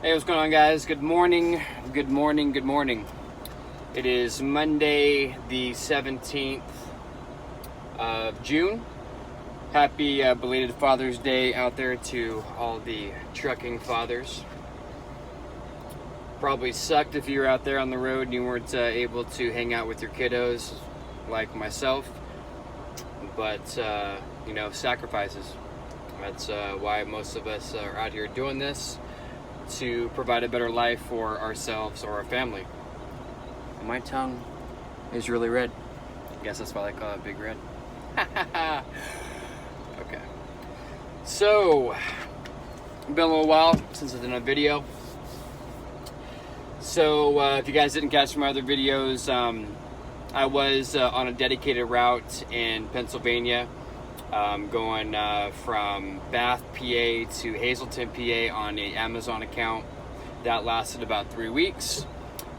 Hey, what's going on, guys? Good morning, good morning, good morning. It is Monday, the 17th of June. Happy belated Father's Day out there to all the trucking fathers. Probably sucked if you were out there on the road and you weren't able to hang out with your kiddos like myself. But, sacrifices. That's why most of us are out here doing this, to provide a better life for ourselves or our family. My tongue is really red. I guess that's why I call it Big Red. Okay. So, it's been a little while since I've done a video. So, if you guys didn't catch my other videos, I was on a dedicated route in Pennsylvania, going from Bath, PA to Hazleton, PA on an Amazon account. That lasted about 3 weeks.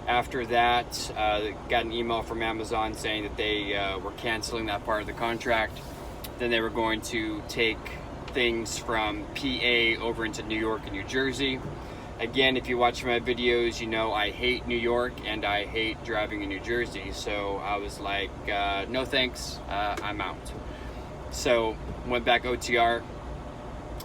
After that, got an email from Amazon saying that they were canceling that part of the contract. Then they were going to take things from PA over into New York and New Jersey. Again, if you watch my videos, you know I hate New York and I hate driving in New Jersey. So I was like, no thanks, I'm out. So went back OTR.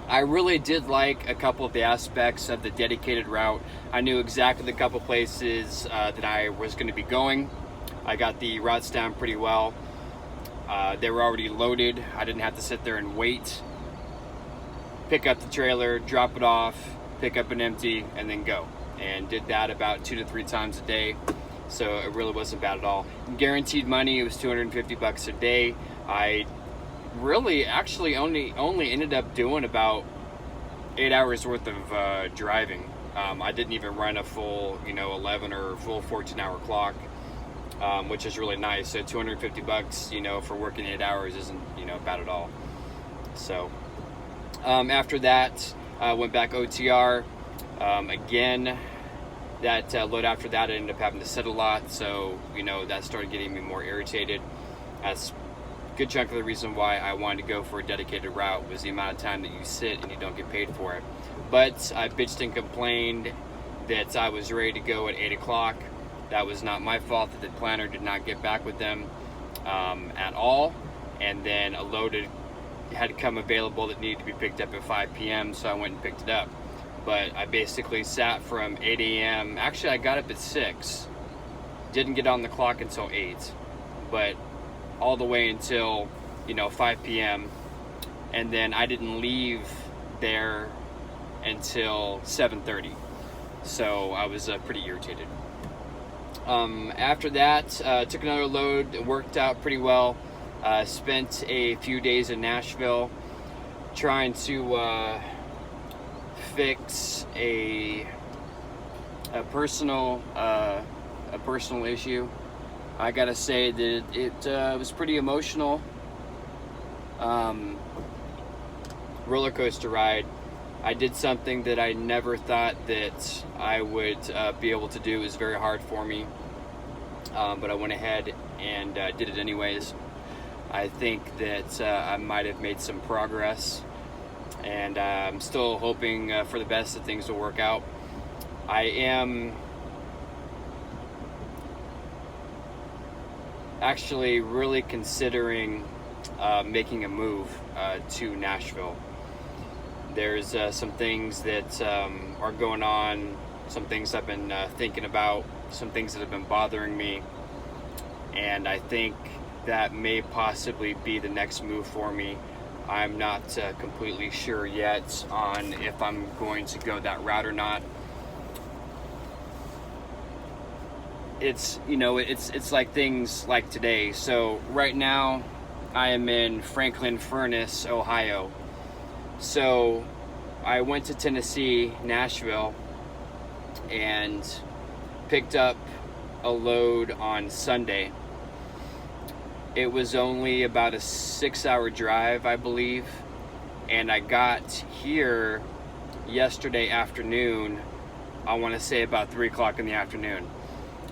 I really did like a couple of the aspects of the dedicated route. I knew exactly the couple places that I was going to be going. I got the routes down pretty well. They were already loaded. I didn't have to sit there and wait. Pick up the trailer, drop it off, pick up an empty, and then go. And did that about 2 to 3 times a day. So it really wasn't bad at all. Guaranteed money, it was $250 a day. I really actually only ended up doing about 8 hours worth of driving. I didn't even run a full 11 or full 14-hour clock, which is really nice. So $250 for working 8 hours isn't bad at all. So after that, went back OTR. Again, that load after that, I ended up having to sit a lot, so that started getting me more irritated. That's good chunk of the reason why I wanted to go for a dedicated route, was the amount of time that you sit and you don't get paid for it. But I bitched and complained that I was ready to go at 8 o'clock. That was not my fault that the planner did not get back with them at all. And then a load had come available that needed to be picked up at 5 p.m. so I went and picked it up. But I basically sat from 8 a.m. Actually, I got up at 6. Didn't get on the clock until 8. But all the way until 5 p.m. and then I didn't leave there until 7:30. So I was pretty irritated. After that, took another load. It worked out pretty well. Spent a few days in Nashville trying to fix a personal issue. I gotta say that it was pretty emotional. Roller coaster ride. I did something that I never thought that I would be able to do. It was very hard for me, but I went ahead and did it anyways. I think that I might have made some progress, and I'm still hoping for the best that things will work out. I am actually really considering making a move to Nashville. There's some things that are going on, some things I've been thinking about, some things that have been bothering me, and I think that may possibly be the next move for me. I'm not completely sure yet on if I'm going to go that route or not. It's like things like today. So right now I am in Franklin Furnace, Ohio. So I went to Tennessee, Nashville, and picked up a load on Sunday. It was only about a 6-hour drive, I believe, and I got here yesterday afternoon, I want to say about 3 o'clock in the afternoon.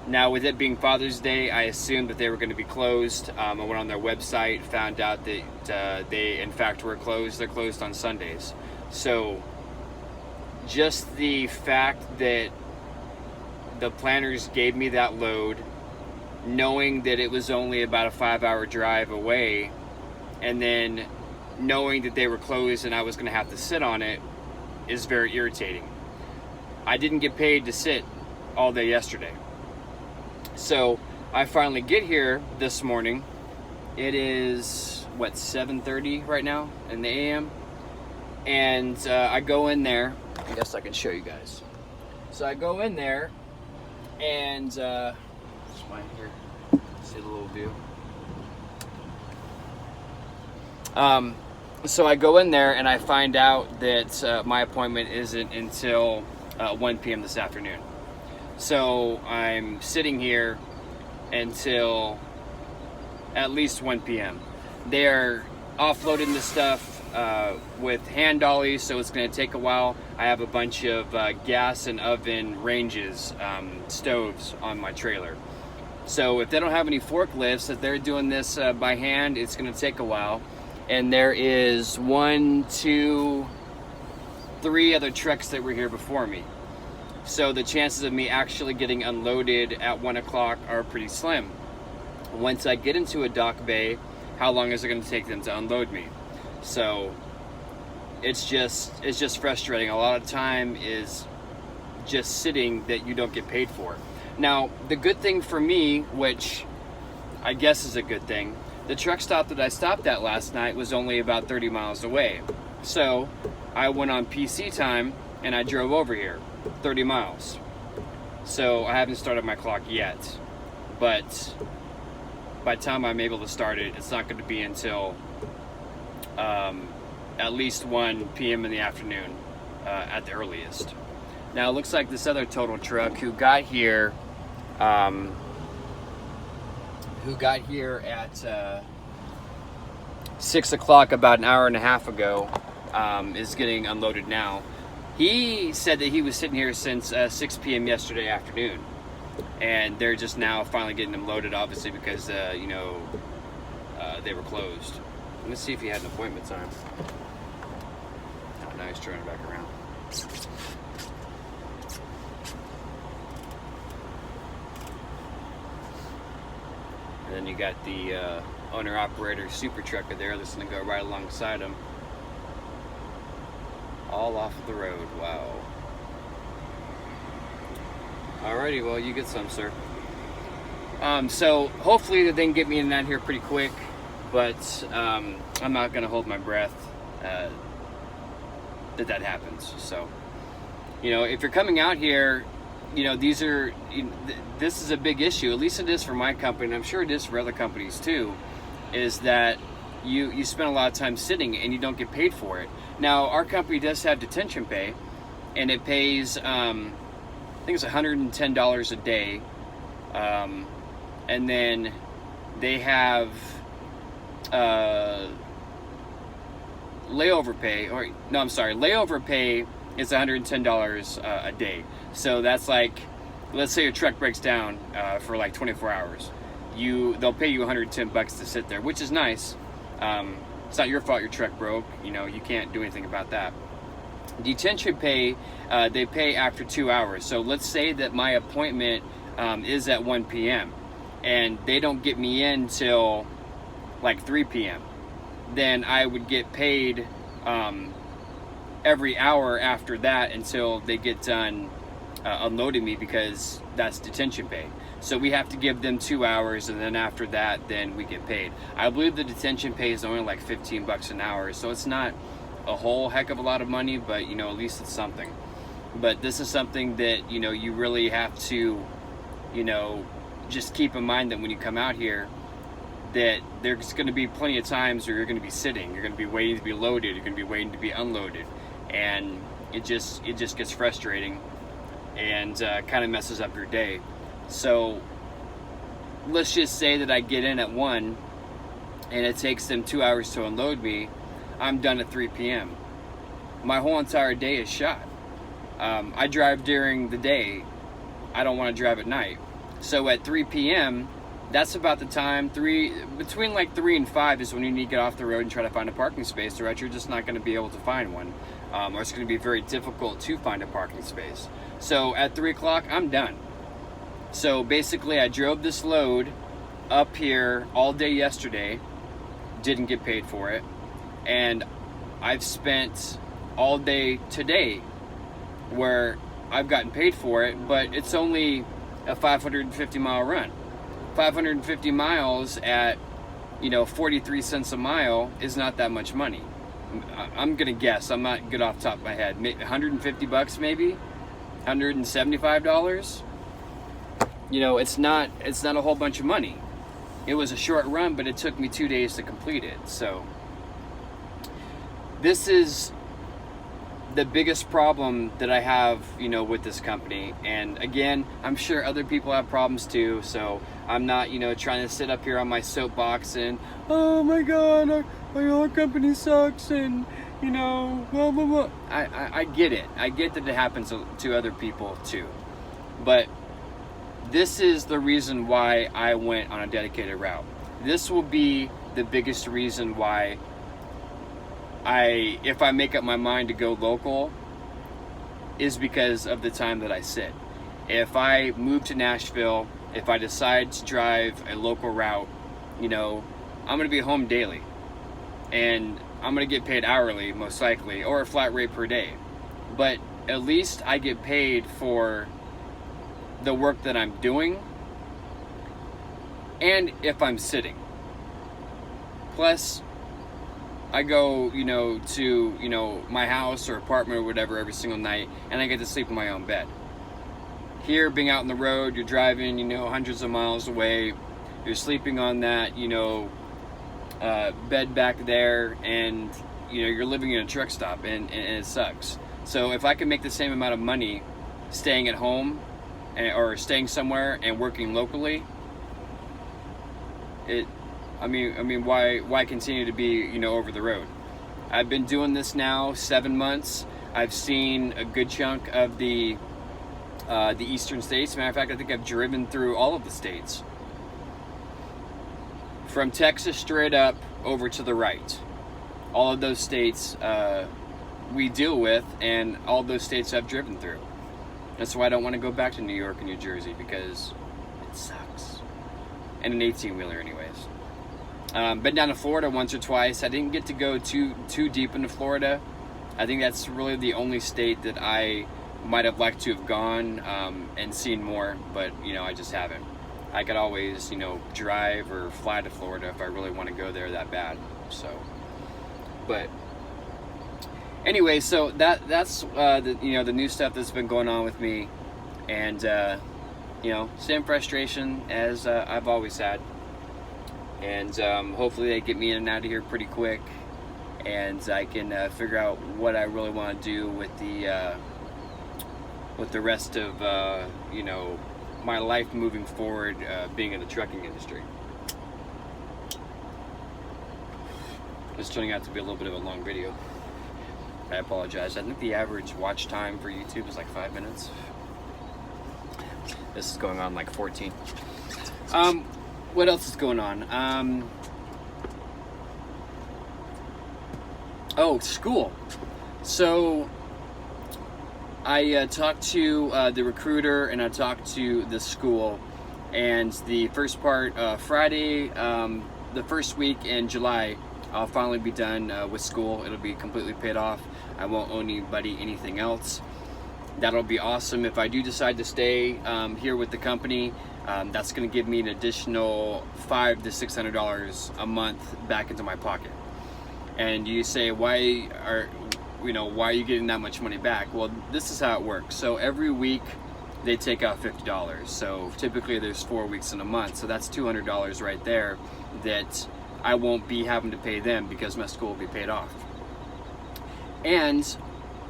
Now, with it being Father's Day, I assumed that they were going to be closed. I went on their website, found out that they, in fact, were closed. They're closed on Sundays. So just the fact that the planners gave me that load, knowing that it was only about a 5-hour drive away, and then knowing that they were closed and I was going to have to sit on it, is very irritating. I didn't get paid to sit all day yesterday. So I finally get here this morning. It is, 7:30 right now in the AM. And I go in there. I guess I can show you guys. So I go in there and just right here, see the little view. So I go in there and I find out that my appointment isn't until 1 p.m. this afternoon. So I'm sitting here until at least 1 p.m. They're offloading the stuff with hand dollies, so it's going to take a while. I have a bunch of gas and oven ranges, stoves on my trailer. So if they don't have any forklifts, if they're doing this by hand, it's going to take a while. And there is 1, 2, 3 other trucks that were here before me. So the chances of me actually getting unloaded at 1 o'clock are pretty slim. Once I get into a dock bay, how long is it going to take them to unload me? So it's just frustrating. A lot of time is just sitting that you don't get paid for. Now, the good thing for me, which I guess is a good thing, the truck stop that I stopped at last night was only about 30 miles away. So I went on PC time and I drove over here 30 miles. So I haven't started my clock yet, but by the time I'm able to start it, it's not going to be until at least 1 p.m. in the afternoon at the earliest. Now it looks like this other total truck who got here at 6 o'clock about an hour and a half ago is getting unloaded now. He said that he was sitting here since 6 p.m. yesterday afternoon, and they're just now finally getting them loaded, obviously because they were closed. Let's see if he had an appointment time. Oh, now he's turning back around. And then you got the owner-operator super trucker there that's going to go right alongside him. All off of the road. Wow. Alrighty, well, you get some, sir. So hopefully they can get me in that here pretty quick, but I'm not going to hold my breath that happens. So, if you're coming out here, this is a big issue. At least it is for my company, and I'm sure it is for other companies too, is that you spend a lot of time sitting and you don't get paid for it. Now, our company does have detention pay, and it pays, I think it's $110 a day, and then they have layover pay, layover pay is $110 a day. So that's like, let's say your truck breaks down for like 24 hours. They'll pay you $110 to sit there, which is nice. It's not your fault your truck broke. You can't do anything about that. Detention pay, they pay after 2 hours. So let's say that my appointment is at 1 p.m. and they don't get me in till like 3 p.m. Then I would get paid every hour after that until they get done unloading me, because that's detention pay. So we have to give them 2 hours, and then after that, then we get paid. I believe the detention pay is only like $15 an hour, so it's not a whole heck of a lot of money, but at least it's something. But this is something that you really have to just keep in mind, that when you come out here, that there's going to be plenty of times where you're going to be sitting, you're going to be waiting to be loaded, you're going to be waiting to be unloaded, and it just gets frustrating and kind of messes up your day. So let's just say that I get in at 1 and it takes them 2 hours to unload me. I'm done at 3 p.m. My whole entire day is shot. I drive during the day. I don't want to drive at night. So at 3 p.m., that's about the time, between like 3 and 5 is when you need to get off the road and try to find a parking space, or else you're just not going to be able to find one. or it's going to be very difficult to find a parking space. So at 3 o'clock, I'm done. So basically, I drove this load up here all day yesterday, didn't get paid for it, and I've spent all day today where I've gotten paid for it, but it's only a 550 mile run. 550 miles at 43 cents a mile is not that much money. I'm gonna guess, I'm not good off the top of my head, 150 bucks maybe, $175. It's not a whole bunch of money. It was a short run, but it took me 2 days to complete it. So this is the biggest problem that I have, with this company. And again, I'm sure other people have problems too. So I'm not, trying to sit up here on my soapbox and, oh my God, our company sucks, and blah, blah, blah. I get it. I get that it happens to other people too. But this is the reason why I went on a dedicated route. This will be the biggest reason why if I make up my mind to go local, is because of the time that I sit. If I move to Nashville, if I decide to drive a local route, I'm going to be home daily. And I'm going to get paid hourly, most likely, or a flat rate per day. But at least I get paid for the work that I'm doing, and if I'm sitting. Plus, I go, to, my house or apartment or whatever every single night, and I get to sleep in my own bed. Here, being out on the road, you're driving, hundreds of miles away, you're sleeping on that, bed back there, and, you're living in a truck stop, and it sucks. So if I can make the same amount of money staying at home, or staying somewhere and working locally, why continue to be, over the road? I've been doing this now 7 months. I've seen a good chunk of the eastern states. Matter of fact, I think I've driven through all of the states. From Texas straight up over to the right. All of those states we deal with, and all those states I've driven through. That's why I don't want to go back to New York and New Jersey, because it sucks. And an 18-wheeler anyways. Been down to Florida once or twice. I didn't get to go too deep into Florida. I think that's really the only state that I might have liked to have gone and seen more, but I just haven't. I could always drive or fly to Florida if I really want to go there that bad. So, but anyway, so that's the new stuff that's been going on with me, and same frustration as I've always had. And hopefully they get me in and out of here pretty quick, and I can figure out what I really want to do with the rest of my life moving forward, being in the trucking industry. It's turning out to be a little bit of a long video. I apologize. I think the average watch time for YouTube is like 5 minutes. This is going on like 14. What else is going on? School. So I talked to the recruiter, and I talked to the school, and the first part, Friday, the first week in July, I'll finally be done with school. It'll be completely paid off. I won't owe anybody anything else. That'll be awesome. If I do decide to stay here with the company, that's going to give me an additional $500 to $600 a month back into my pocket. And you say, why are you getting that much money back? Well, this is how it works. So every week they take out $50. So typically there's 4 weeks in a month. So that's $200 right there that I won't be having to pay them, because my school will be paid off. And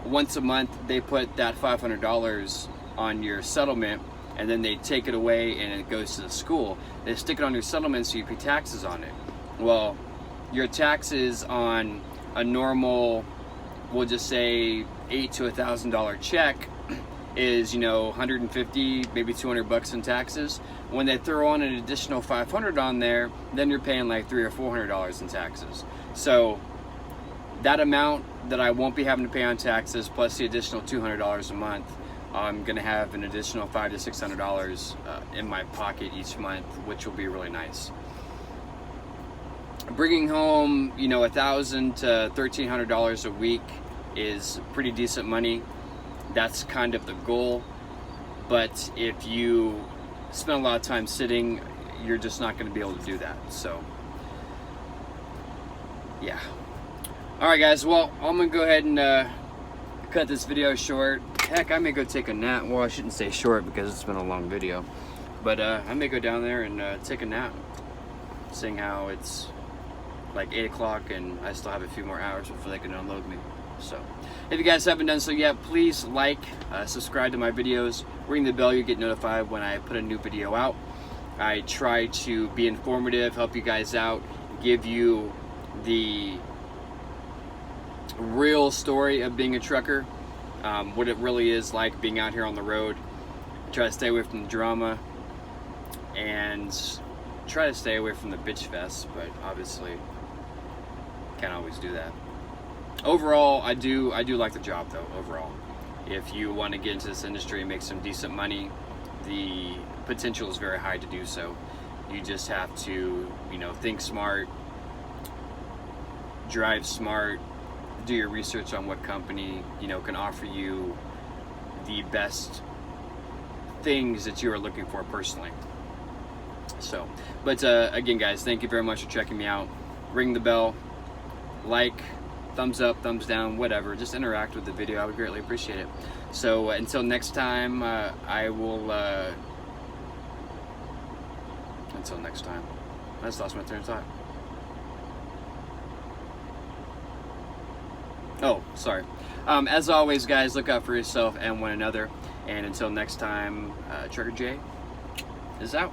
once a month they put that $500 on your settlement, and then they take it away and it goes to the school. They stick it on your settlement so you pay taxes on it. Well, your taxes on a normal, we'll just say $800 to $1,000 check is, $150, maybe $200 in taxes. When they throw on an additional $500 on there, then you're paying like $300 or $400 in taxes. So that amount that I won't be having to pay on taxes, plus the additional $200 a month, I'm gonna have an additional $500 to $600 in my pocket each month, which will be really nice. Bringing home, you know, $1,000 to $1,300 a week is pretty decent money. That's kind of the goal. But if you spend a lot of time sitting, you're just not going to be able to do that. So, yeah. All right, guys. Well, I'm gonna go ahead and cut this video short. Heck, I may go take a nap. Well, I shouldn't say short because it's been a long video, but I may go down there and take a nap, seeing how it's like 8 o'clock and I still have a few more hours before they can unload me. So if you guys haven't done so yet, please like, subscribe to my videos, ring the bell, you get notified when I put a new video out. I try to be informative, help you guys out, give you the real story of being a trucker, what it really is like being out here on the road. Try to stay away from the drama and try to stay away from the bitch fest, but obviously can't always do that. Overall, I do like the job though. Overall, if you want to get into this industry and make some decent money, the potential is very high to do so. You just have to, you know, think smart, drive smart, do your research on what company, you know, can offer you the best things that you are looking for personally. So, but again, guys, thank you very much for checking me out. Ring the bell, like, thumbs up, thumbs down, whatever. Just interact with the video. I would greatly appreciate it. So until next time, I will. Until next time, I just lost my train of thought. Oh, sorry. As always, guys, look out for yourself and one another. And until next time, Trucker J is out.